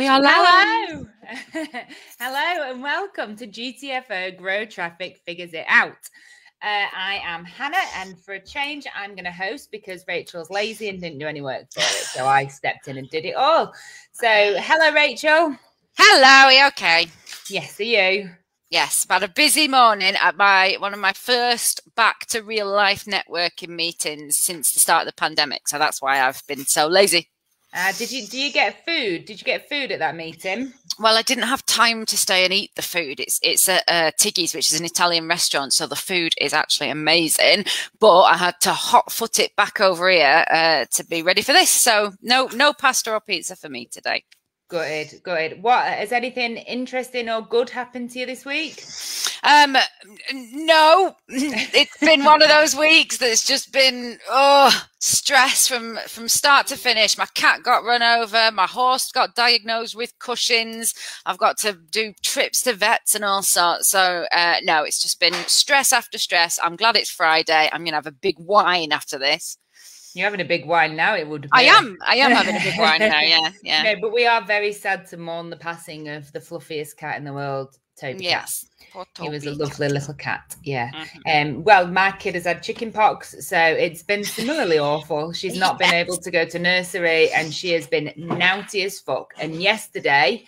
We are live. Hello. Hello and welcome to GTFO Grow Traffic Figures It Out. I am Hannah, and for a change, I'm going to host because Rachel's lazy and didn't do any work for it. So I stepped in and did it all. So hello, Rachel. Hello, are you okay? Yes, are you? Yes, about a busy morning at one of my first back to real life networking meetings since the start of the pandemic. So that's why I've been so lazy. Do you get food? Did you get food at that meeting? Well, I didn't have time to stay and eat the food. It's at Tiggy's, which is an Italian restaurant, so the food is actually amazing. But I had to hot foot it back over here to be ready for this. So no pasta or pizza for me today. Good. What has anything interesting or good happened to you this week? No, it's been one of those weeks that's just been stress from start to finish. My cat got run over, my horse got diagnosed with Cushing's, I've got to do trips to vets and all sorts. So no, it's just been stress after stress. I'm glad it's Friday. I'm gonna have a big wine after this. You're having a big wine now, it would be. I am having a big wine now, yeah. No, but we are very sad to mourn the passing of the fluffiest cat in the world, Toby. Yes. He was a lovely little cat, yeah. Well, my kid has had chicken pox, so it's been similarly awful. She's not been able to go to nursery, and she has been naughty as fuck. And yesterday,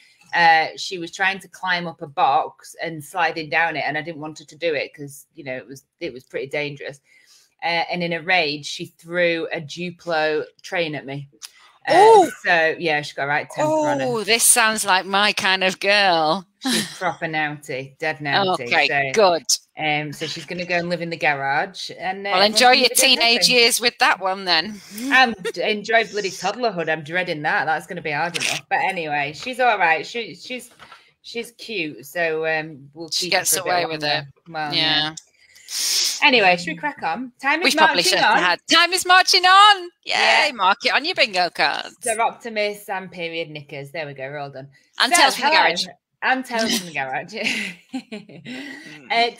she was trying to climb up a box and sliding down it, and I didn't want her to do it because, you know, it was pretty dangerous. And in a rage, she threw a Duplo train at me. So yeah, she got a right temper on her. Oh, this sounds like my kind of girl. She's proper naughty, dead naughty. Okay, so, good. So she's going to go and live in the garage. And well, enjoy your teenage years with that one then. And enjoy bloody toddlerhood. I'm dreading that. That's going to be hard enough. But anyway, she's all right. She's cute. So we'll keep. She gets away with it. Well, yeah. Anyway, should we crack on? Time is marching on. Time is marching on. Yay, mark it on your bingo cards. Sir Optimus and period knickers. There we go. We're all done. And Tales from the Garage. And Tales from the Garage.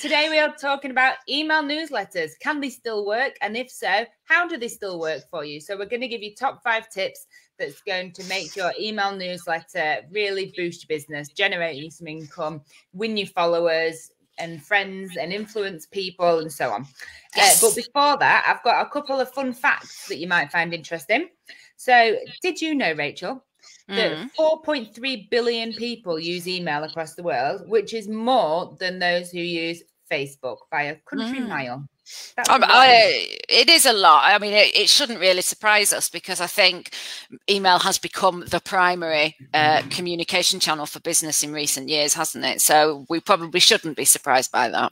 Today we are talking about email newsletters. Can they still work? And if so, how do they still work for you? So we're going to give you top 5 tips that's going to make your email newsletter really boost your business, generate you some income, win you followers and friends and influence people and so on. Yes. But before that, I've got a couple of fun facts that you might find interesting. So did you know, Rachel, that 4.3 billion people use email across the world, which is more than those who use Facebook by a country mile? It is a lot. I mean, it shouldn't really surprise us because I think email has become the primary communication channel for business in recent years, hasn't it? So we probably shouldn't be surprised by that.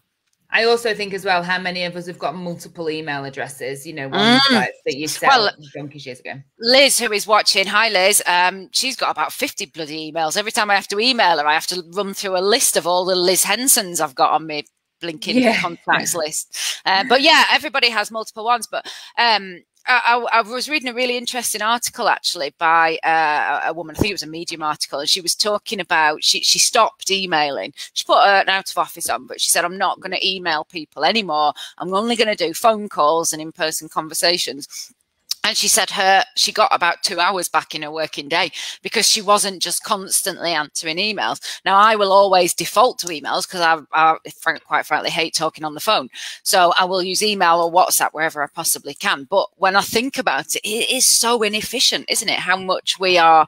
I also think as well, how many of us have got multiple email addresses, you know, ones that you set up donkeys years ago. Liz, who is watching, hi Liz, she's got about 50 bloody emails. Every time I have to email her, I have to run through a list of all the Liz Hensons I've got on me blinking contacts list. But yeah, everybody has multiple ones. But I was reading a really interesting article actually by a woman, I think it was a Medium article, and she was talking about, she stopped emailing. She put an out of office on, but she said, I'm not going to email people anymore. I'm only going to do phone calls and in-person conversations. And she said she got about 2 hours back in her working day because she wasn't just constantly answering emails. Now, I will always default to emails because I quite frankly hate talking on the phone. So I will use email or WhatsApp wherever I possibly can. But when I think about it, it is so inefficient, isn't it? How much we are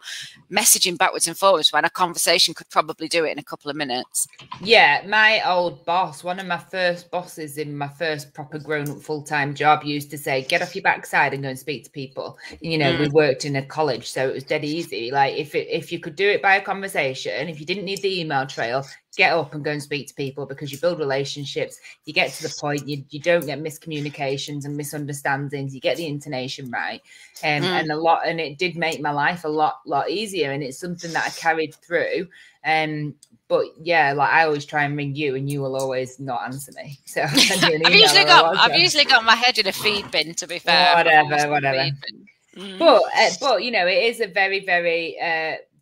messaging backwards and forwards when a conversation could probably do it in a couple of minutes. Yeah, my old boss, one of my first bosses in my first proper grown-up full-time job used to say, get off your backside and go and speak to people. You know, we worked in a college, so it was dead easy. Like if you could do it by a conversation, if you didn't need the email trail, get up and go and speak to people because you build relationships, you get to the point, you don't get miscommunications and misunderstandings, you get the intonation right. And it did make my life a lot easier, and it's something that I carried through. But yeah, like I always try and ring you and you will always not answer me. So I've usually got my head in a feed bin, to be fair. Whatever. But you know, it is a very, very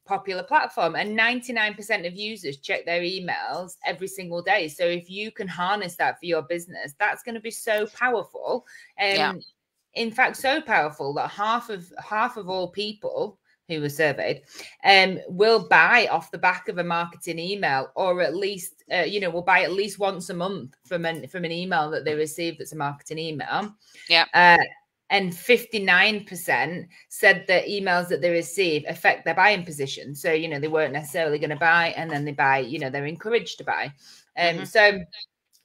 popular platform, and 99% of users check their emails every single day. So if you can harness that for your business, that's going to be so powerful. In fact, so powerful that half of all people who were surveyed, will buy off the back of a marketing email, or at least, will buy at least once a month from an email that they receive that's a marketing email. Yeah. And 59% said that emails that they receive affect their buying position. So, they weren't necessarily going to buy, and then they buy, they're encouraged to buy. So,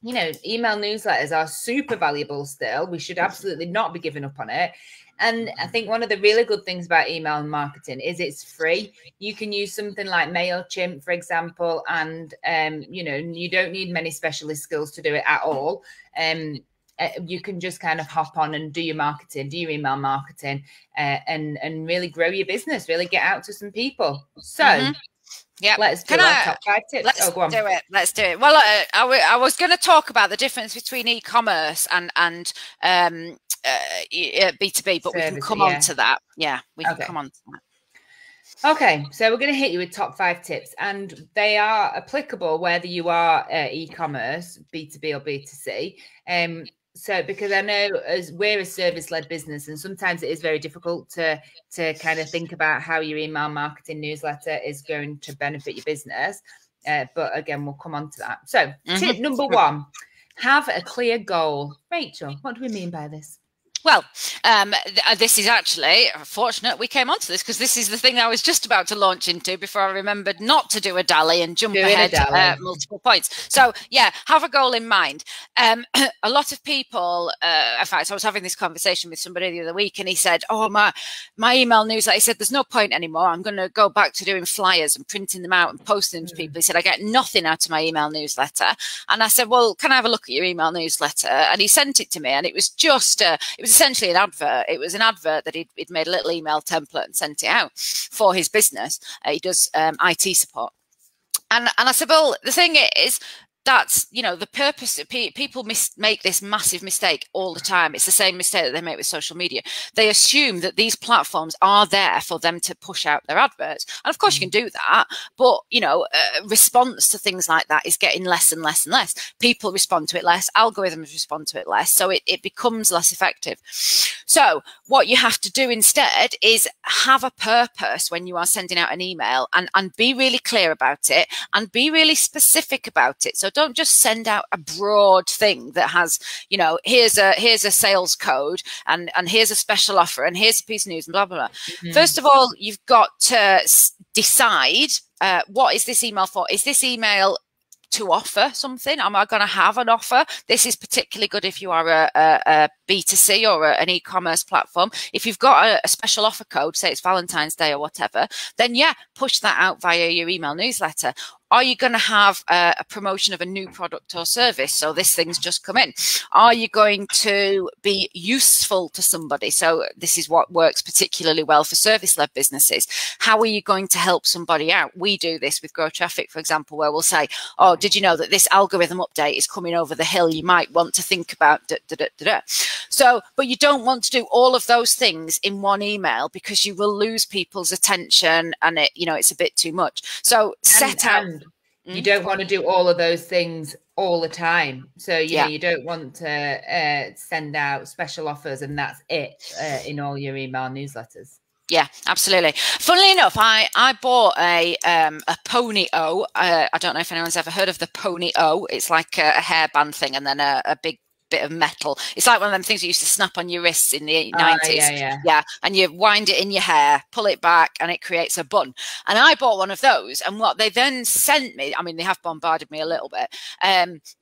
email newsletters are super valuable still. We should absolutely not be giving up on it. And I think one of the really good things about email marketing is it's free. You can use something like MailChimp, for example, and, you don't need many specialist skills to do it at all. You can just kind of hop on and do your marketing, do your email marketing, and really grow your business, really get out to some people. So yeah, let's do our top 5 tips. Let's do it. Let's do it. Well, I was going to talk about the difference between e-commerce and B2B, but we can come on to that. Yeah, we can come on to that. Okay, so we're going to hit you with top 5 tips, and they are applicable whether you are e-commerce, B2B or B2C. So, because I know as we're a service-led business, and sometimes it is very difficult to kind of think about how your email marketing newsletter is going to benefit your business. But again, we'll come on to that. So tip number 1, have a clear goal. Rachel, what do we mean by this? Well, this is actually fortunate we came onto this, because this is the thing I was just about to launch into before I remembered not to do a dally and jump ahead multiple points. So, yeah, have a goal in mind. A lot of people, in fact, I was having this conversation with somebody the other week, and he said, oh, my email newsletter, he said, there's no point anymore. I'm going to go back to doing flyers and printing them out and posting them to people. He said, I get nothing out of my email newsletter. And I said, well, can I have a look at your email newsletter? And he sent it to me, and it was just, it was essentially an advert. It was an advert that he'd made a little email template and sent it out for his business. He does IT support. And I said, well, the thing is, that's, the purpose. People make this massive mistake all the time. It's the same mistake that they make with social media. They assume that these platforms are there for them to push out their adverts. And of course you can do that, but, response to things like that is getting less and less and less. People respond to it less. Algorithms respond to it less. So it becomes less effective. So what you have to do instead is have a purpose when you are sending out an email, and be really clear about it, and be really specific about it. So don't just send out a broad thing that has, here's a sales code, and here's a special offer, and here's a piece of news, and blah, blah, blah. First of all, you've got to decide, what is this email for? Is this email to offer something? Am I going to have an offer? This is particularly good if you are a B2C or an e-commerce platform. If you've got a special offer code, say it's Valentine's Day or whatever, then yeah, push that out via your email newsletter. Are you going to have a promotion of a new product or service? So this thing's just come in. Are you going to be useful to somebody? So this is what works particularly well for service-led businesses. How are you going to help somebody out? We do this with Grow Traffic, for example, where we'll say, oh, did you know that this algorithm update is coming over the hill? You might want to think about da, da, da, da, da. So, but you don't want to do all of those things in one email, because you will lose people's attention, and it's a bit too much. So set out. You don't want to do all of those things all the time. So, you don't want to send out special offers and that's it in all your email newsletters. Yeah, absolutely. Funnily enough, I bought a Pony O. I don't know if anyone's ever heard of the Pony O. It's like a hairband thing, and then a big bit of metal. It's like one of them things you used to snap on your wrists in the 90s. Yeah. And you wind it in your hair, pull it back, and it creates a bun. And I bought one of those. And what they then sent me, I mean, they have bombarded me a little bit,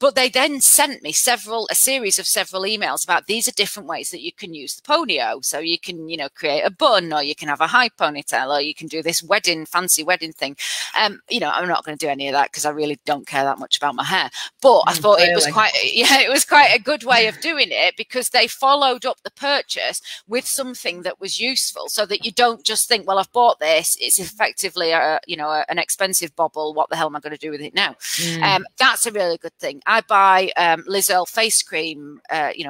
but they then sent me a series of several emails about these are different ways that you can use the Ponyo. So you can, create a bun, or you can have a high ponytail, or you can do this fancy wedding thing. I'm not going to do any of that because I really don't care that much about my hair. But I thought it was quite a good way of doing it, because they followed up the purchase with something that was useful, so that you don't just think, well, I've bought this, it's effectively an expensive bauble, what the hell am I going to do with it now? That's a really good thing. I buy Liz Earle face cream,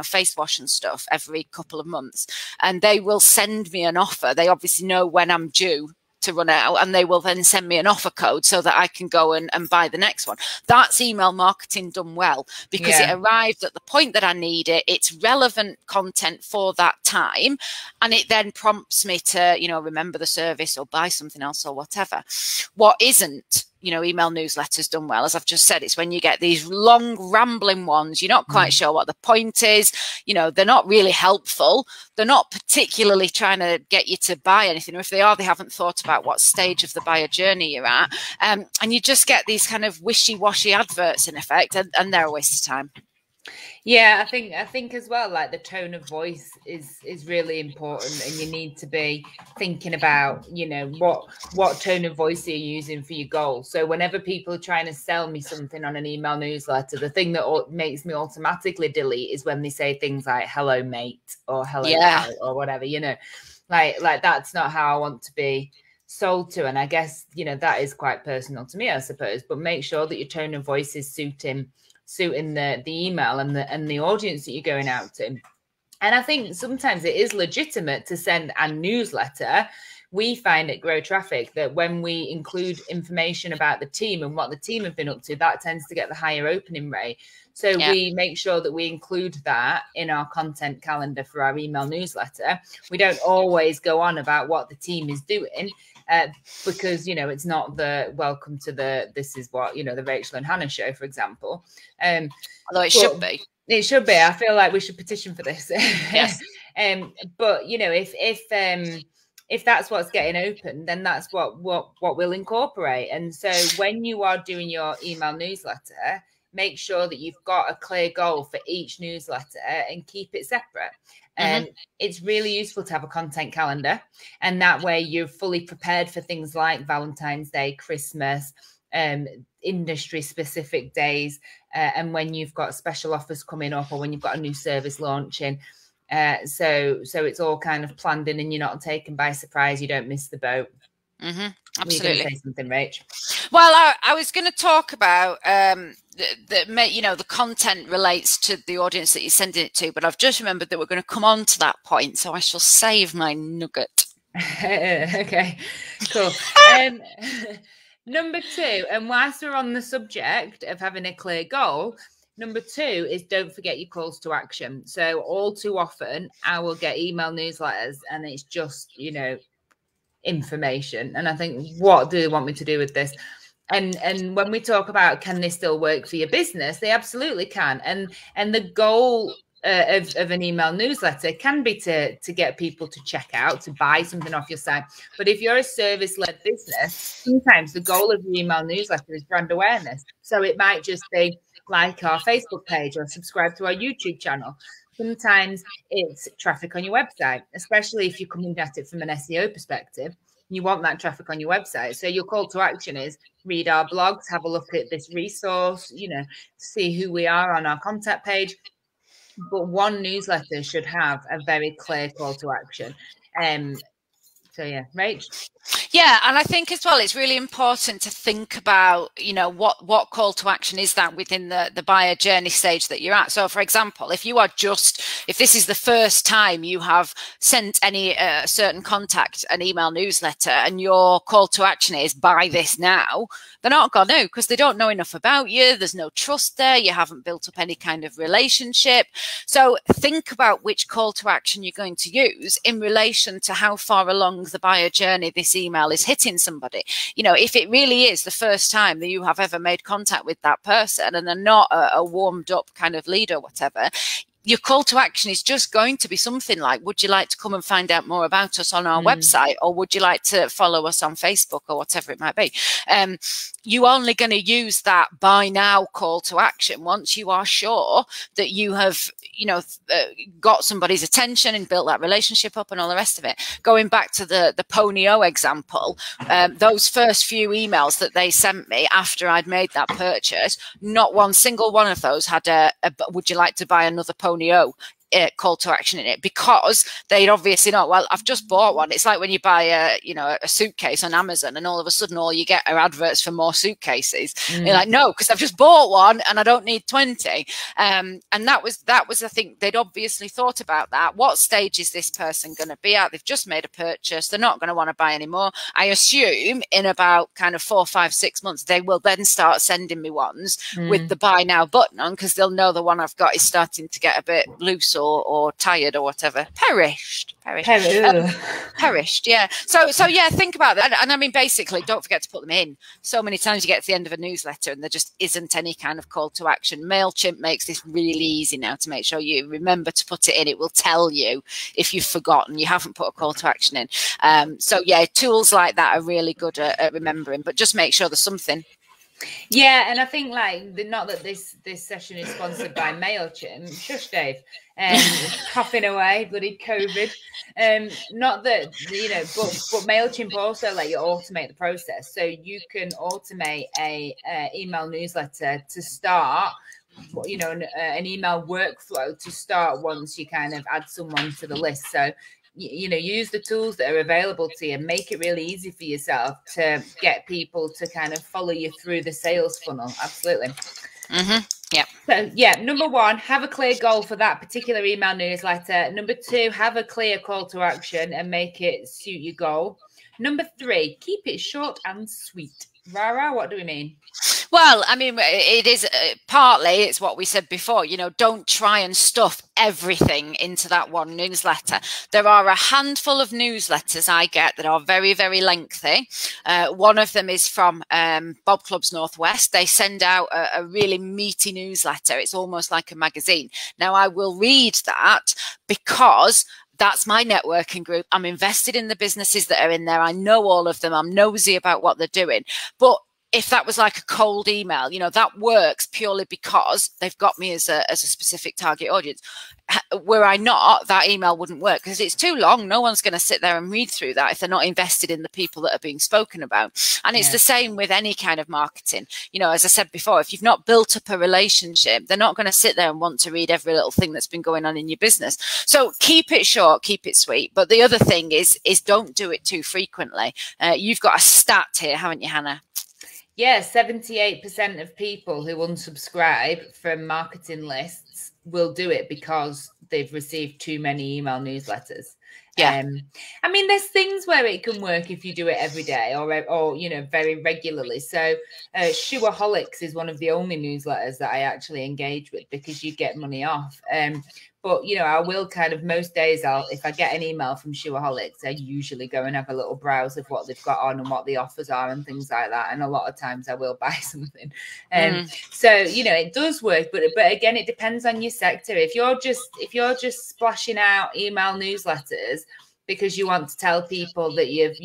face wash and stuff every couple of months, and they will send me an offer. They obviously know when I'm due to run out, and they will then send me an offer code so that I can go and buy the next one. That's email marketing done well, because it arrived at the point that I need it. It's relevant content for that time, and it then prompts me to, you know, remember the service or buy something else or whatever. What isn't, you know, email newsletters done well, as I've just said, it's when you get these long rambling ones, you're not quite sure what the point is, you know, they're not really helpful, they're not particularly trying to get you to buy anything, or if they are, they haven't thought about what stage of the buyer journey you're at, and you just get these kind of wishy-washy adverts in effect, and they're a waste of time. Yeah, I think as well, like the tone of voice is really important, and you need to be thinking about, you know, what tone of voice are you using for your goal. So whenever people are trying to sell me something on an email newsletter, the thing that makes me automatically delete is when they say things like "hello mate" or "hello pal" or whatever, you know, like that's not how I want to be sold to. And I guess, you know, that is quite personal to me, I suppose, but make sure that your tone of voice is suiting the email and the audience that you're going out to. And I think sometimes it is legitimate to send a newsletter. We find at Grow Traffic that when we include information about the team and what the team have been up to, that tends to get the higher opening rate. So we make sure that we include that in our content calendar for our email newsletter. We don't always go on about what the team is doing, because, you know, it's not the welcome to this is what, you know, the Rachel and Hannah show, for example. Although it should be. It should be. I feel like we should petition for this. Yes. But, you know, if that's what's getting open, then that's what we'll incorporate. And so when you are doing your email newsletter, make sure that you've got a clear goal for each newsletter and keep it separate. And it's really useful to have a content calendar, and that way you're fully prepared for things like Valentine's Day, Christmas, industry specific days, and when you've got special offers coming up, or when you've got a new service launching. So it's all kind of planned in, and you're not taken by surprise. You don't miss the boat. Absolutely. Say something, Rach? Well, I was going to talk about you know, the content relates to the audience that you're sending it to, but I've just remembered that we're going to come on to that point, so I shall save my nugget. Okay, cool. Number 2, and whilst we're on the subject of having a clear goal, number 2 is don't forget your calls to action. So all too often I will get email newsletters and it's just, you know, information, and I think, what do they want me to do with this? And when we talk about, can this still work for your business, they absolutely can. And the goal of an email newsletter can be to get people to check out, to buy something off your site. But if you're a service-led business, sometimes the goal of your email newsletter is brand awareness. So it might just be like our Facebook page or subscribe to our YouTube channel. Sometimes it's traffic on your website, especially if you're coming at it from an SEO perspective. You want that traffic on your website. So your call to action is read our blogs, have a look at this resource, you know, see who we are on our contact page. But one newsletter should have a very clear call to action. So yeah, Rach? Yeah, and I think as well, it's really important to think about, you know, what call to action is that within the buyer journey stage that you're at. So, for example, if this is the first time you have sent any certain contact an email newsletter and your call to action is buy this now, they're not going to, because they don't know enough about you. There's no trust there. You haven't built up any kind of relationship. So think about which call to action you're going to use in relation to how far along the buyer journey this email is hitting somebody. You know, if it really is the first time that you have ever made contact with that person and they're not a warmed up kind of lead or whatever, your call to action is just going to be something like, would you like to come and find out more about us on our website? Or would you like to follow us on Facebook, or whatever it might be? You're only going to use that buy now call to action once you are sure that you have, you know, got somebody's attention and built that relationship up and all the rest of it. Going back to the Ponyo example, those first few emails that they sent me after I'd made that purchase, not one single one of those had a would you like to buy another Ponyo call to action in it, because they'd obviously know, well, I've just bought one. It's like when you buy a suitcase on Amazon and all of a sudden all you get are adverts for more suitcases. You're like, no, because I've just bought one and I don't need 20. And that was I think they'd obviously thought about that. What stage is this person going to be at? They've just made a purchase. They're not going to want to buy anymore. I assume in about kind of 4, 5, 6 months, they will then start sending me ones with the buy now button on, because they'll know the one I've got is starting to get a bit loose or tired or whatever. Perished, yeah. So yeah, think about that. And I mean, basically, don't forget to put them in. So many times you get to the end of a newsletter and there just isn't any kind of call to action. MailChimp makes this really easy now to make sure you remember to put it in. It will tell you if you've forgotten, you haven't put a call to action in. So yeah, tools like that are really good at remembering, but just make sure there's something. Yeah, and I think not that this session is sponsored by MailChimp. Shush, Dave. Coughing away, bloody COVID. Not that but MailChimp also let you automate the process, so you can automate a email newsletter to start. An email workflow to start once you kind of add someone to the list. So use the tools that are available to you and make it really easy for yourself to get people to kind of follow you through the sales funnel. Absolutely. Yeah. So yeah, number 1, have a clear goal for that particular email newsletter. Number 2, have a clear call to action and make it suit your goal. Number 3, keep it short and sweet. Rara, what do we mean? Well, I mean, it is partly, it's what we said before, don't try and stuff everything into that one newsletter. There are a handful of newsletters I get that are very, very lengthy. One of them is from Bob Clubs Northwest. They send out a really meaty newsletter. It's almost like a magazine. Now, I will read that because that's my networking group. I'm invested in the businesses that are in there. I know all of them. I'm nosy about what they're doing. But if that was like a cold email, that works purely because they've got me as a specific target audience. Were I not, that email wouldn't work because it's too long. No one's going to sit there and read through that if they're not invested in the people that are being spoken about. And it's the same with any kind of marketing. As I said before, if you've not built up a relationship, they're not going to sit there and want to read every little thing that's been going on in your business. So keep it short, keep it sweet. But the other thing is don't do it too frequently. You've got a stat here, haven't you, Hannah? Yeah, 78% of people who unsubscribe from marketing lists will do it because they've received too many email newsletters. Yeah. I mean, there's things where it can work if you do it every day or very regularly. So Shoeaholics is one of the only newsletters that I actually engage with because you get money off. But, I will kind of most days if I get an email from Shoeaholics, I usually go and have a little browse of what they've got on and what the offers are and things like that. And a lot of times I will buy something. So, it does work. But again, it depends on your sector. If you're just splashing out email newsletters because you want to tell people that you've,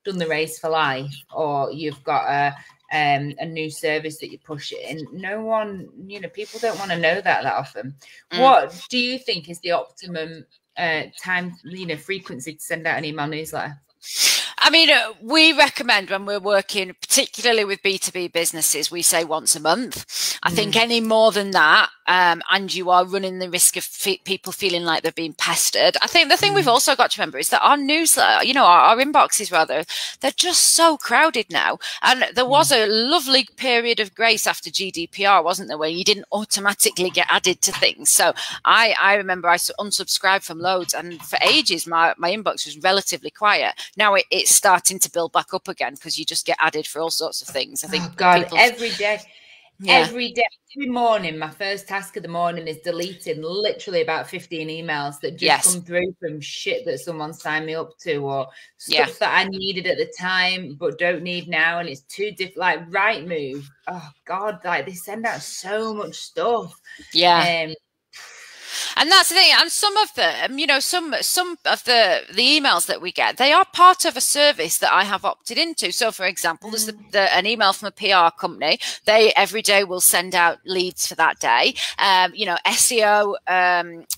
done the race for life or you've got a new service that you're pushing, no one, people don't want to know that often. What do you think is the optimum time, frequency to send out an email newsletter? I mean, we recommend when we're working, particularly with B2B businesses, we say once a month. I think any more than that, and you are running the risk of people feeling like they're being pestered. I think the thing we've also got to remember is that our newsletter, our inboxes rather, they're just so crowded now. And there was a lovely period of grace after GDPR, wasn't there, where you didn't automatically get added to things. So I remember I unsubscribed from loads, and for ages my inbox was relatively quiet. Now it's starting to build back up again because you just get added for all sorts of things. I think every day, every morning, my first task of the morning is deleting literally about 15 emails that just come through from shit that someone signed me up to or stuff that I needed at the time but don't need now, and it's too different. Like Rightmove, oh God, like they send out so much stuff. And that's the thing. And some of them, some of the emails that we get, they are part of a service that I have opted into. So, for example, there's an email from a PR company. They every day will send out leads for that day. SEO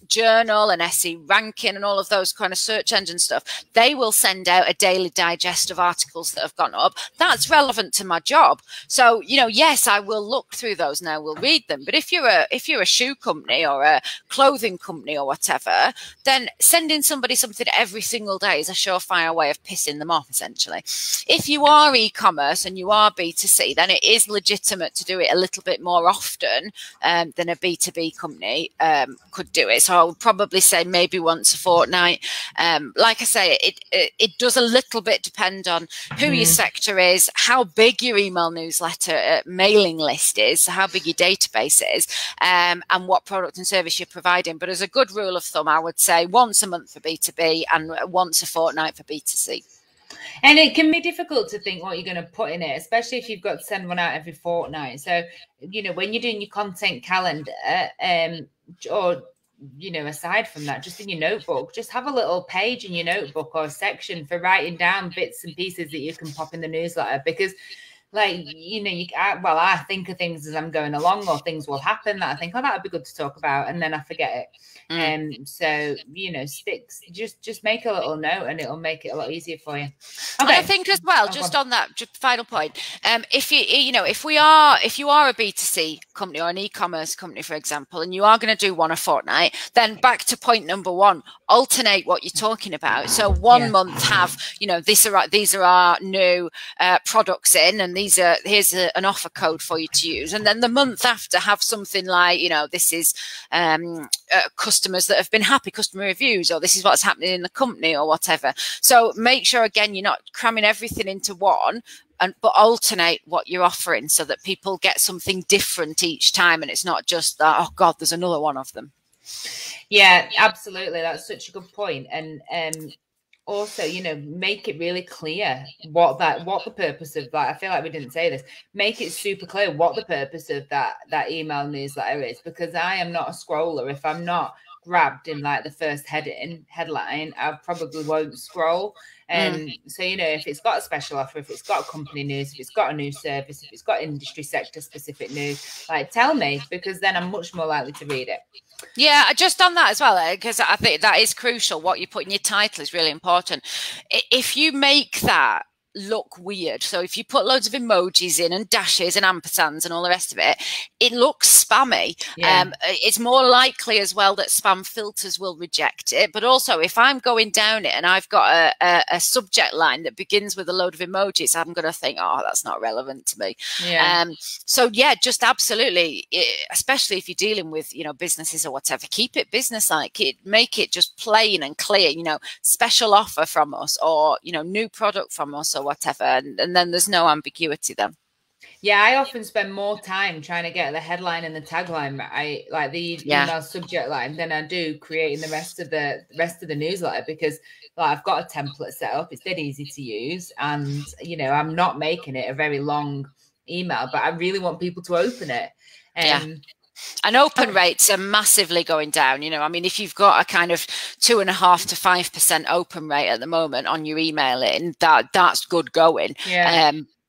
journal and SE ranking and all of those kind of search engine stuff. They will send out a daily digest of articles that have gone up. That's relevant to my job. So, yes, I will look through those and I will read them. But if you're a shoe company or a clothing clothing company or whatever, then sending somebody something every single day is a surefire way of pissing them off, essentially. If you are e-commerce and you are B2C, then it is legitimate to do it a little bit more often than a B2B company could do it. So I would probably say maybe once a fortnight. Like I say, it does a little bit depend on who your sector is, how big your email newsletter mailing list is, so how big your database is, and what product and service you're providing. But as a good rule of thumb, I would say once a month for B2B and once a fortnight for B2C. And it can be difficult to think what you're going to put in it, especially if you've got to send one out every fortnight. So, you know, when you're doing your content calendar, or, you know, aside from that, just in your notebook, just have a little page in your notebook or section for writing down bits and pieces that you can pop in the newsletter. Because, like, you know, I think of things as I'm going along, or things will happen that I think, oh, that would be good to talk about, and then I forget it. So, you know, just make a little note, and it'll make it a lot easier for you. Okay. I think as well, just on that, just final point, if you are a B2C company or an e-commerce company, for example, and you are going to do one a fortnight, then back to point number one, alternate what you're talking about. So one month have, you know, these are our new products in, and here's an offer code for you to use. And then the month after, have something like, you know, this is customers that have been happy, customer reviews, or this is what's happening in the company, or whatever. So make sure, again, you're not cramming everything into one, but alternate what you're offering so that people get something different each time, and it's not just that, oh God, there's another one of them. Yeah, absolutely. That's such a good point. And also, you know, make it really clear what the purpose of that. I feel like we didn't say this. Make it super clear what the purpose of that email newsletter is, because I am not a scroller. If I'm not grabbed in like the first headline, I probably won't scroll. So, you know, if it's got a special offer, if it's got company news, if it's got a new service, if it's got industry sector specific news, like, tell me, because then I'm much more likely to read it. Yeah, just on that as well, because I think that is crucial. What you put in your title is really important. If you make that look weird, so if you put loads of emojis in and dashes and ampersands and all the rest of it, it looks spammy. It's more likely as well that spam filters will reject it. But also, if I'm going down it and I've got a subject line that begins with a load of emojis, I'm going to think, oh, that's not relevant to me. So yeah, just absolutely, especially if you're dealing with, you know, businesses or whatever, keep it business-like. Make it just plain and clear, you know, special offer from us, or, you know, new product from us, or whatever, and then there's no ambiguity then. Yeah, I often spend more time trying to get the headline and the tagline, I like the email subject line, than I do creating the rest of the newsletter, because, like, I've got a template set up. It's dead easy to use, and, you know, I'm not making it a very long email, but I really want people to open it. And open rates are massively going down. You know, I mean, if you've got a kind of 2.5% to 5% open rate at the moment on your emailing, that's good going.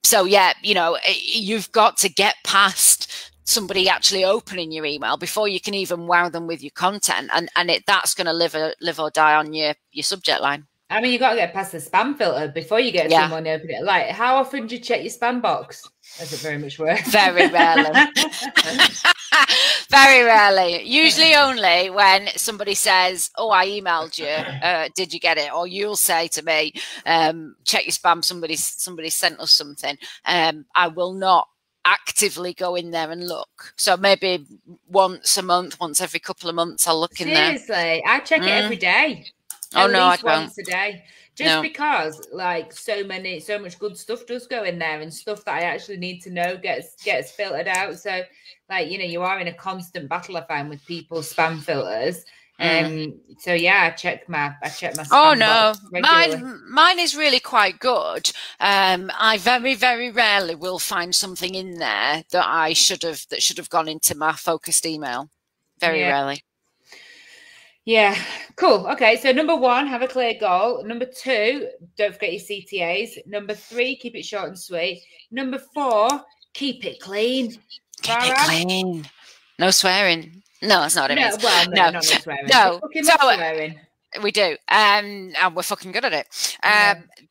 So yeah, you know, you've got to get past somebody actually opening your email before you can even wow them with your content, and that's going to live or die on your subject line. I mean, you got to get past the spam filter before you get someone open it. Like, how often do you check your spam box? Is it very much work? Very rarely. Very rarely. Usually only when somebody says, oh, I emailed you. Did you get it? Or you'll say to me, check your spam. Somebody sent us something. I will not actively go in there and look. So maybe once a month, once every couple of months, I'll look in there. Seriously, I check it every day. Oh no, I don't. Once a day. Just because, like, so much good stuff does go in there, and stuff that I actually need to know gets filtered out. So, like, you know, you are in a constant battle, I find, with people's spam filters. So yeah, I check my spam box regularly. Mine is really quite good. I very, very rarely will find something in there that should have gone into my focused email. Very rarely. Yeah, cool. Okay, so number 1, have a clear goal. Number 2, don't forget your CTAs. Number 3, keep it short and sweet. Number 4, keep it clean. Keep it clean. No swearing. No, that's not what it means. Well, no, not no swearing. No, swearing. We do, and we're fucking good at it.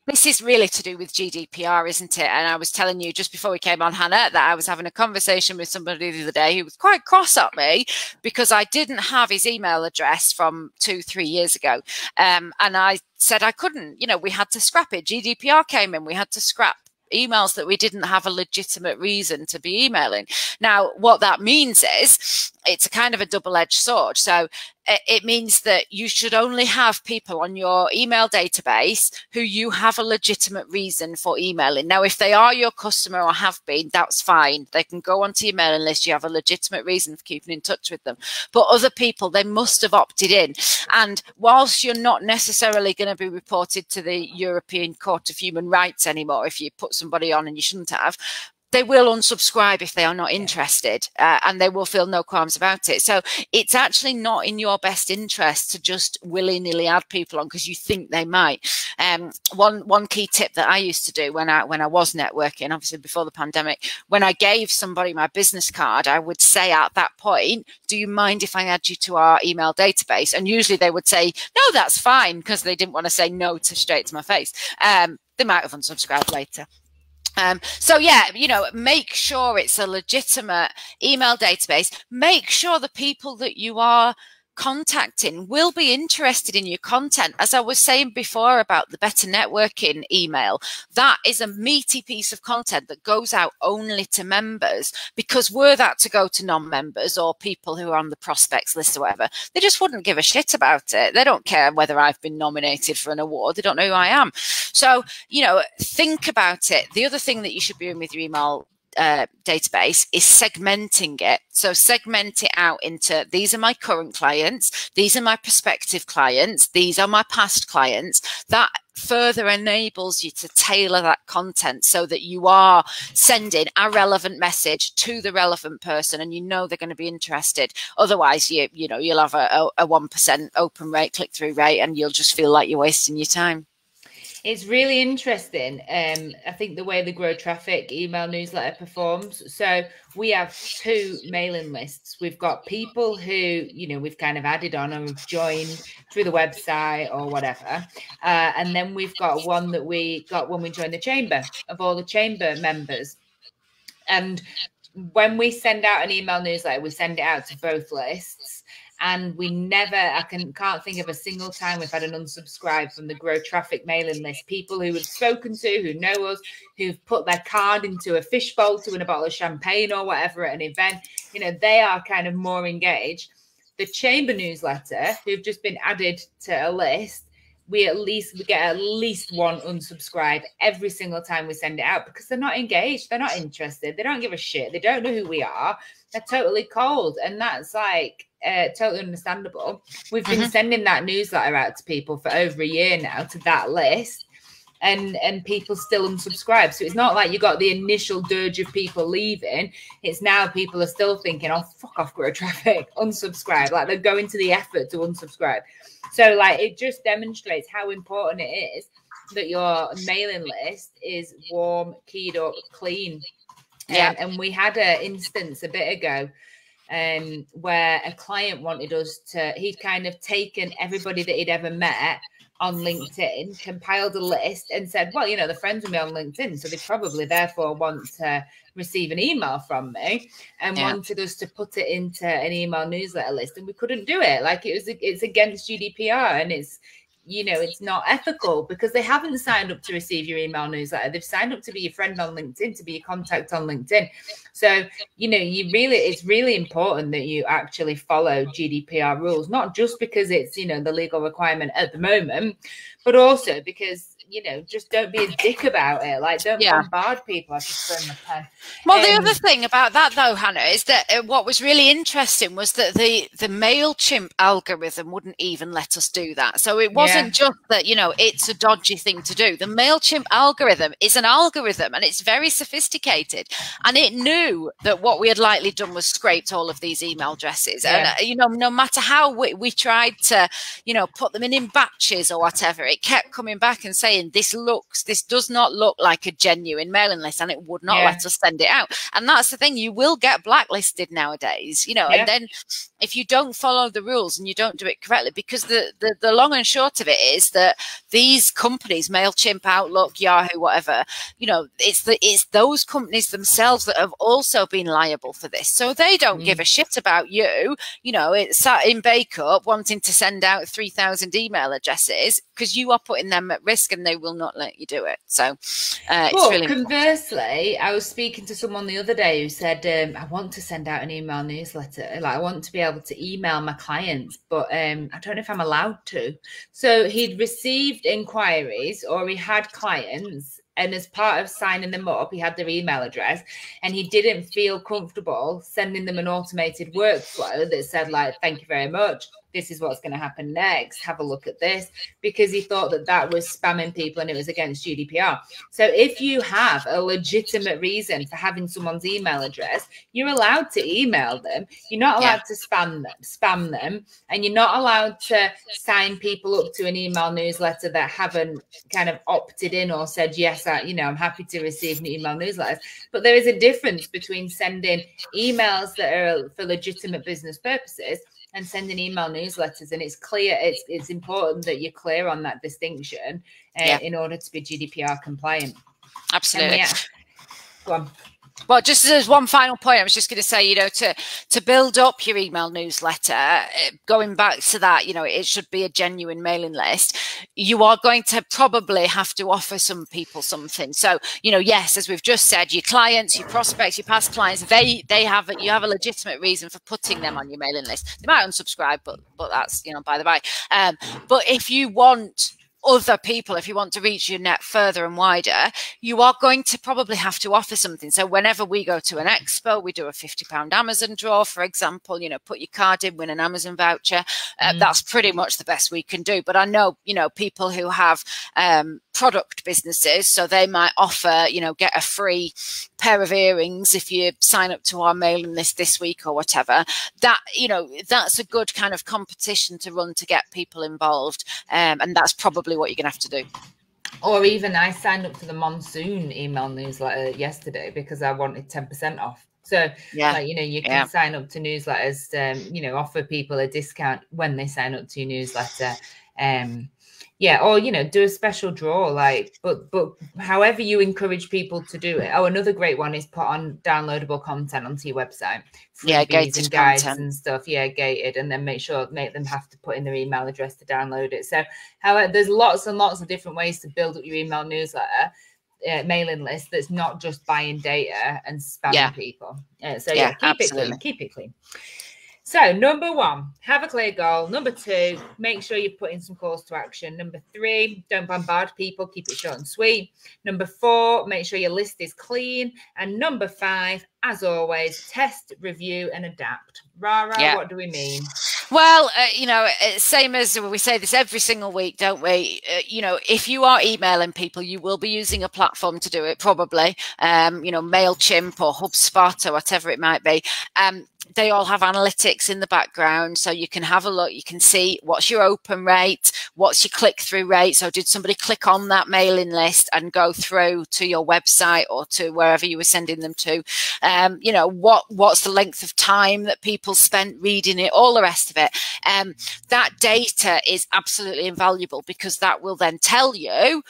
This is really to do with GDPR, isn't it? And I was telling you just before we came on, Hannah, that I was having a conversation with somebody the other day who was quite cross at me because I didn't have his email address from 2-3 years ago. And I said I couldn't, we had to scrap it. GDPR came in, we had to scrap emails that we didn't have a legitimate reason to be emailing. Now, what that means is it's a kind of a double-edged sword. So it means that you should only have people on your email database who you have a legitimate reason for emailing. Now, if they are your customer or have been, that's fine. They can go onto your mailing list. You have a legitimate reason for keeping in touch with them. But other people, they must have opted in. And whilst you're not necessarily going to be reported to the European Court of Human Rights anymore if you put somebody on and you shouldn't have, they will unsubscribe if they are not interested, and they will feel no qualms about it. So it's actually not in your best interest to just willy-nilly add people on because you think they might. One key tip that I used to do when I was networking, obviously before the pandemic, when I gave somebody my business card, I would say at that point, do you mind if I add you to our email database? And usually they would say, no, that's fine, because they didn't want to say no straight to my face. They might have unsubscribed later. So yeah, make sure it's a legitimate email database. Make sure the people that you are contacting will be interested in your content. As I was saying before about the Better Networking email, that is a meaty piece of content that goes out only to members, because were that to go to non-members or people who are on the prospects list or whatever, they just wouldn't give a shit about it. They don't care whether I've been nominated for an award. They don't know who I am. So, think about it. The other thing that you should be doing with your email database is segmenting it. So segment it out into, these are my current clients, these are my prospective clients, these are my past clients. That further enables you to tailor that content so that you are sending a relevant message to the relevant person, and they're going to be interested. Otherwise, you'll have a 1% open rate, click-through rate, and you'll just feel like you're wasting your time. It's really interesting. I think the way the Grow Traffic email newsletter performs. So we have 2 mailing lists. We've got people who, we've kind of added on and have joined through the website or whatever. And then we've got one that we got when we joined the chamber, of all the chamber members. And when we send out an email newsletter, we send it out to both lists. And we never, can't think of a single time we've had an unsubscribe from the Grow Traffic mailing list. People who we've spoken to, who know us, who've put their card into a fishbowl to win a bottle of champagne or whatever at an event. They are kind of more engaged. The chamber newsletter, who've just been added to a list, we get at least one unsubscribe every single time we send it out, because they're not engaged. They're not interested. They don't give a shit. They don't know who we are. They're totally cold. And that's totally understandable. We've been sending that newsletter out to people for over a year now, to that list, and people still unsubscribe. So it's not like you got the initial dirge of people leaving. It's now people are still thinking, oh, fuck off, Grow Traffic, unsubscribe. Like, they're going to the effort to unsubscribe. So it just demonstrates how important it is that your mailing list is warm, keyed up, clean. Yeah. And we had an instance a bit ago where a client wanted us to, he'd kind of taken everybody that he'd ever met on LinkedIn, compiled a list and said, well, they're friends with me on LinkedIn, so they probably therefore want to receive an email from me, and wanted us to put it into an email newsletter list, and we couldn't do it. It's against GDPR, and it's not ethical, because they haven't signed up to receive your email newsletter. They've signed up to be your friend on LinkedIn, to be your contact on LinkedIn. So, it's really important that you actually follow GDPR rules, not just because it's, the legal requirement at the moment, but also because, just don't be a dick about it. Don't bombard people. I should throw my pen. Well, the other thing about that, though, Hannah, is that what was really interesting was that the MailChimp algorithm wouldn't even let us do that. So it wasn't just that, it's a dodgy thing to do. The MailChimp algorithm is an algorithm, and it's very sophisticated. And it knew that what we had likely done was scraped all of these email addresses. And, no matter how we tried to, put them in batches or whatever, it kept coming back and saying, saying this does not look like a genuine mailing list, and it would not let us send it out. And that's the thing, you will get blacklisted nowadays, you know. And then if you don't follow the rules and you don't do it correctly, because the long and short of it is that these companies, MailChimp, Outlook, Yahoo, whatever, you know, it's those companies themselves that have also been liable for this. So they don't give a shit about you. You know, it's sat in Bake Up wanting to send out 3,000 email addresses because you are putting them at risk, and they will not let you do it. So it's really conversely, I was speaking to someone the other day who said, I want to send out an email newsletter. Like, I want to be able to email my clients, but I don't know if I'm allowed to. So he'd received inquiries, or he had clients, and as part of signing them up, he had their email address, and he didn't feel comfortable sending them an automated workflow that said, like, thank you very much, this is what's going to happen next, have a look at this, because he thought that that was spamming people and it was against GDPR. So if you have a legitimate reason for having someone's email address, you're allowed to email them. You're not allowed to spam them, and you're not allowed to sign people up to an email newsletter that haven't kind of opted in or said, yes, I'm happy to receive an email newsletter. But there is a difference between sending emails that are for legitimate business purposes and sending email newsletters. And it's clear, it's important that you're clear on that distinction in order to be GDPR compliant. Absolutely. Go on. Well, just as one final point, I was just going to say, you know, to build up your email newsletter, going back to that, you know, it should be a genuine mailing list. You are going to probably have to offer some people something. So, you know, yes, as we've just said, your clients, your prospects, your past clients, you have a legitimate reason for putting them on your mailing list. They might unsubscribe, but that's, you know, by the by. But if you want other people, if you want to reach your net further and wider, you are going to probably have to offer something. So whenever we go to an expo, we do a £50 Amazon draw, for example, you know, put your card in, win an Amazon voucher. That's pretty much the best we can do. But I know, you know, people who have product businesses, so they might offer, you know, get a free pair of earrings if you sign up to our mailing list this week or whatever. That, you know, that's a good kind of competition to run to get people involved. And that's probably what you're going to have to do. Or even I signed up to the Monsoon email newsletter yesterday because I wanted 10% off. So, like, you know, you can sign up to newsletters, you know, offer people a discount when they sign up to your newsletter. Or, you know, do a special draw, like, but however you encourage people to do it. Oh, another great one is put on downloadable content onto your website. Gated and guides content and stuff. Gated, and then make them have to put in their email address to download it. So, however, there's lots and lots of different ways to build up your email newsletter mailing list that's not just buying data and spamming people. Keep it clean. So, number 1, have a clear goal. Number 2, make sure you put in some calls to action. Number 3, don't bombard people. Keep it short and sweet. Number 4, make sure your list is clean. And number 5, as always, test, review, and adapt. Rara, what do we mean? Well, you know, same as we say this every single week, don't we? You know, if you are emailing people, you will be using a platform to do it, probably. You know, MailChimp or HubSpot or whatever it might be. They all have analytics in the background, so you can have a look. You can see what's your open rate, what's your click-through rate. So did somebody click on that mailing list and go through to your website or to wherever you were sending them to? You know, what's the length of time that people spent reading it, all the rest of it. That data is absolutely invaluable, because that will then tell you,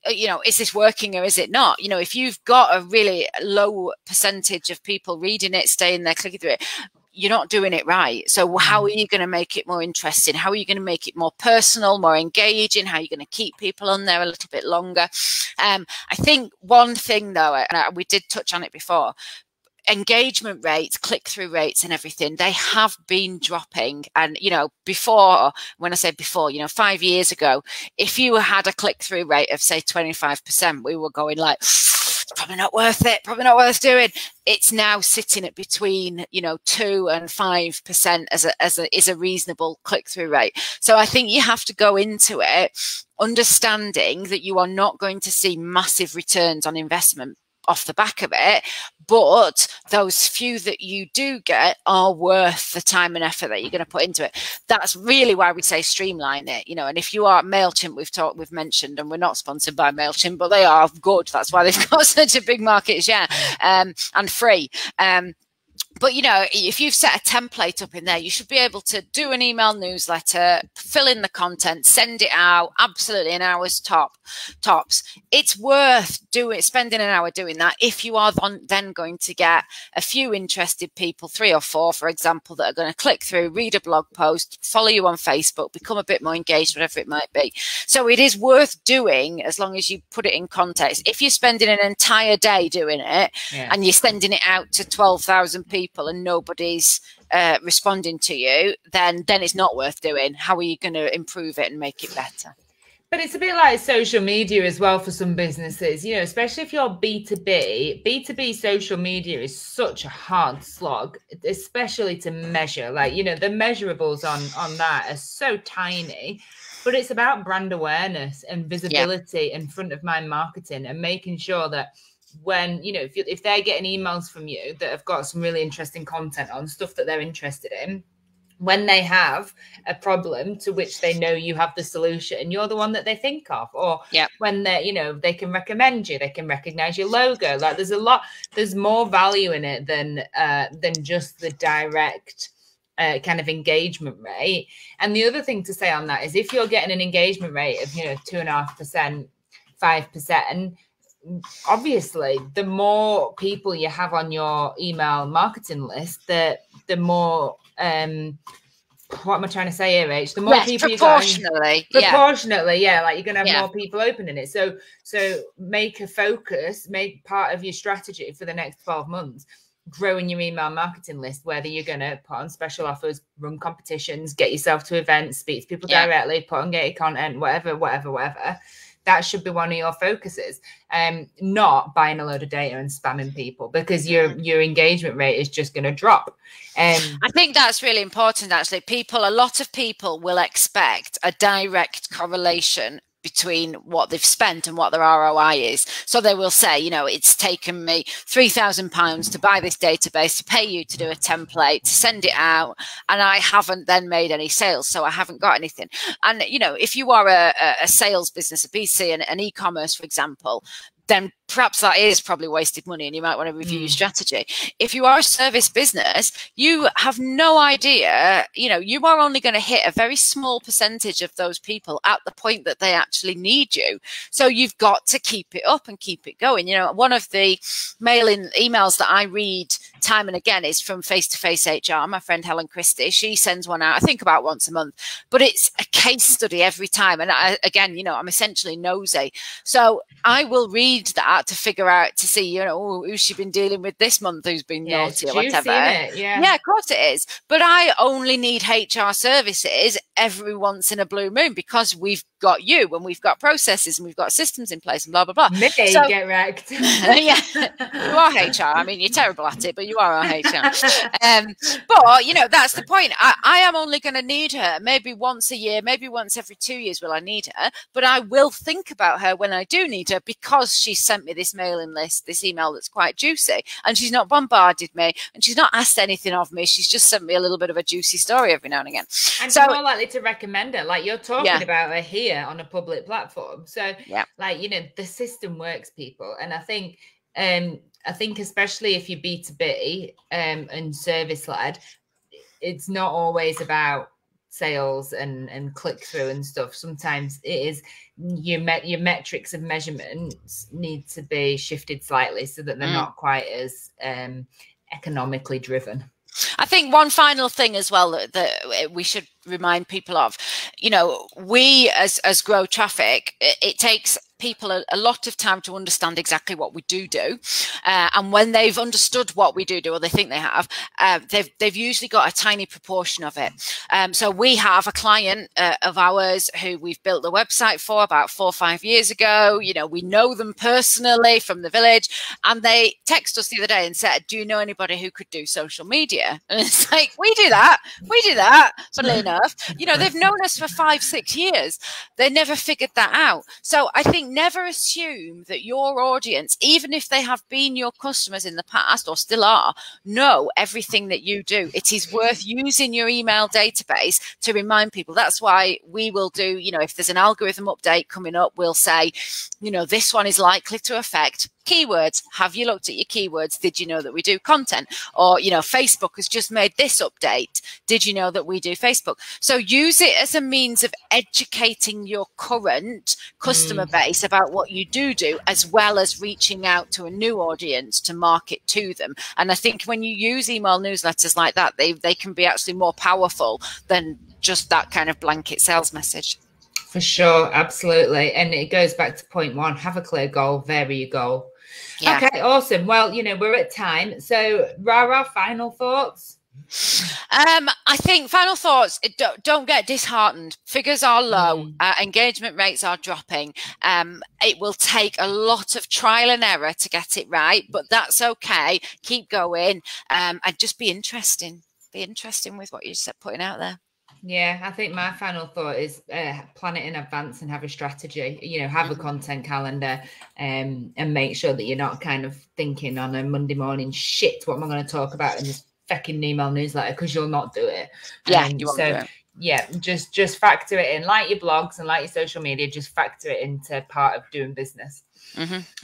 you know, is this working or is it not? You know, if you've got a really low percentage of people reading it, staying there, clicking through it, you're not doing it right. So how are you going to make it more interesting? How are you going to make it more personal, more engaging? How are you going to keep people on there a little bit longer? I think one thing, though, and we did touch on it before, engagement rates, click-through rates and everything, they have been dropping. And, you know, before, when I say before, you know, 5 years ago, if you had a click-through rate of, say, 25%, we were going like, it's probably not worth it, probably not worth doing. It's now sitting at between, you know, 2 and 5% is a reasonable click-through rate. So I think you have to go into it understanding that you are not going to see massive returns on investment off the back of it. But those few that you do get are worth the time and effort that you're going to put into it. That's really why we say streamline it, you know. And if you are MailChimp, we've mentioned, and we're not sponsored by MailChimp, but they are good. That's why they've got such a big market share, and free. But, you know, if you've set a template up in there, you should be able to do an email newsletter, fill in the content, send it out, absolutely an hour's tops. It's worth spending an hour doing that if you are then going to get a few interested people, 3 or 4, for example, that are going to click through, read a blog post, follow you on Facebook, become a bit more engaged, whatever it might be. So it is worth doing as long as you put it in context. If you're spending an entire day doing it and you're sending it out to 12,000 people, and nobody's responding to you, then it's not worth doing. How are you going to improve it and make it better? But it's a bit like social media as well for some businesses, you know, especially if you're B2B. B2B social media is such a hard slog, especially to measure. Like, you know, the measurables on that are so tiny. But it's about brand awareness and visibility and front of mind marketing, and making sure that when, you know, if they're getting emails from you that have got some really interesting content on stuff that they're interested in, when they have a problem to which they know you have the solution, you're the one that they think of. Or when they, you know, they can recommend you, they can recognize your logo. Like, there's more value in it than just the direct kind of engagement rate. And the other thing to say on that is, if you're getting an engagement rate of, you know, 2.5%, 5%, obviously the more people you have on your email marketing list, the more what am I trying to say here, H? The more people proportionally, like, you're gonna have more people opening it. So make a focus, make part of your strategy for the next 12 months growing your email marketing list, whether you're going to put on special offers, run competitions, get yourself to events, speak to people directly, put on gated content, whatever. That should be one of your focuses, not buying a load of data and spamming people, because your engagement rate is just going to drop. I think that's really important, actually. A lot of people will expect a direct correlation between what they've spent and what their ROI is. So they will say, you know, it's taken me £3,000 to buy this database, to pay you to do a template, to send it out, and I haven't then made any sales, so I haven't got anything. And, you know, if you are a sales business, a BC, and an e-commerce, for example, then perhaps that is probably wasted money, and you might want to review your strategy. If you are a service business, you have no idea, you know, you are only going to hit a very small percentage of those people at the point that they actually need you. So you've got to keep it up and keep it going. You know, one of the mailing emails that I read time and again is from Face-to-Face HR, my friend Helen Christie. She sends one out, I think, about once a month, but it's a case study every time. And again, you know, I'm essentially nosy. So I will read that to figure out, to see, you know, who's she been dealing with this month, who's been naughty or whatever. Yeah, of course it is. But I only need HR services every once in a blue moon, because we've got you, and we've got processes, and we've got systems in place, and blah, blah, blah. Maybe so, get wrecked. Yeah, you are HR. I mean, you're terrible at it, but you are our HR. But, you know, that's the point. I am only going to need her maybe once a year, maybe once every 2 years will I need her, but I will think about her when I do need her, because she sent me this mailing list, this email that's quite juicy, and she's not bombarded me, and she's not asked anything of me. She's just sent me a little bit of a juicy story every now and again. And so, more likely to recommend her, like you're talking about her here on a public platform. So, like, you know, the system works, people. And I think especially if you're B2B and service led, it's not always about sales and click through and stuff. Sometimes it is your metrics of measurements need to be shifted slightly so that they're not quite as economically driven. I think one final thing as well that we should remind people of, you know, we as Grow Traffic, it takes people a lot of time to understand exactly what we do. And when they've understood what we do, or they think they have, they've usually got a tiny proportion of it. So we have a client of ours who we've built the website for about 4 or 5 years ago. You know, we know them personally from the village, and they text us the other day and said, do you know anybody who could do social media? And it's like, we do that. Funnily enough. have. You know, they've known us for 5-6 years. They never figured that out. So I think never assume that your audience, even if they have been your customers in the past or still are, know everything that you do. It is worth using your email database to remind people. That's why we will do, you know, if there's an algorithm update coming up, we'll say, you know, this one is likely to affect keywords. Have you looked at your keywords? Did you know that we do content? Or, you know, Facebook has just made this update. Did you know that we do Facebook? So use it as a means of educating your current customer base about what you do, as well as reaching out to a new audience to market to them. And I think when you use email newsletters like that, they can be actually more powerful than just that kind of blanket sales message. For sure, absolutely. And it goes back to point one, have a clear goal, vary your goal. Yeah. Okay, awesome. Well, you know, we're at time. So, Rara, final thoughts? I think final thoughts, don't get disheartened. Figures are low. Engagement rates are dropping. It will take a lot of trial and error to get it right, but that's okay. Keep going and just be interesting. Be interesting with what you're putting out there. Yeah, I think my final thought is plan it in advance and have a strategy, you know, have a content calendar and make sure that you're not kind of thinking on a Monday morning, shit, what am I going to talk about in this fucking email newsletter? Because you'll not do it. Yeah, you won't do it. Yeah, just factor it in, like your blogs and like your social media, just factor it into part of doing business.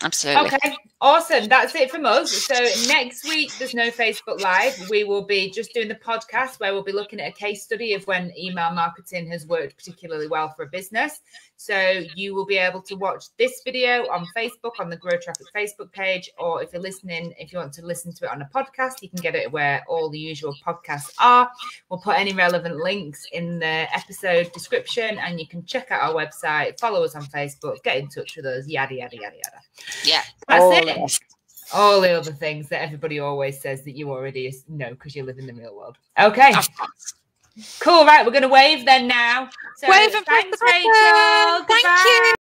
Absolutely. Okay, awesome. That's it from us. So next week, there's no Facebook Live. We will be just doing the podcast where we'll be looking at a case study of when email marketing has worked particularly well for a business. So you will be able to watch this video on Facebook, on the Grow Traffic Facebook page, or if you're listening, if you want to listen to it on a podcast, you can get it where all the usual podcasts are. We'll put any relevant links in the episode description, and you can check out our website, follow us on Facebook, get in touch with us, yada, yada, yada, yada. Yeah. That's it. All the other things that everybody always says that you already know because you live in the real world. Okay. Cool. Right. We're going to wave then now. So wave and thanks, Rachel. Thank you.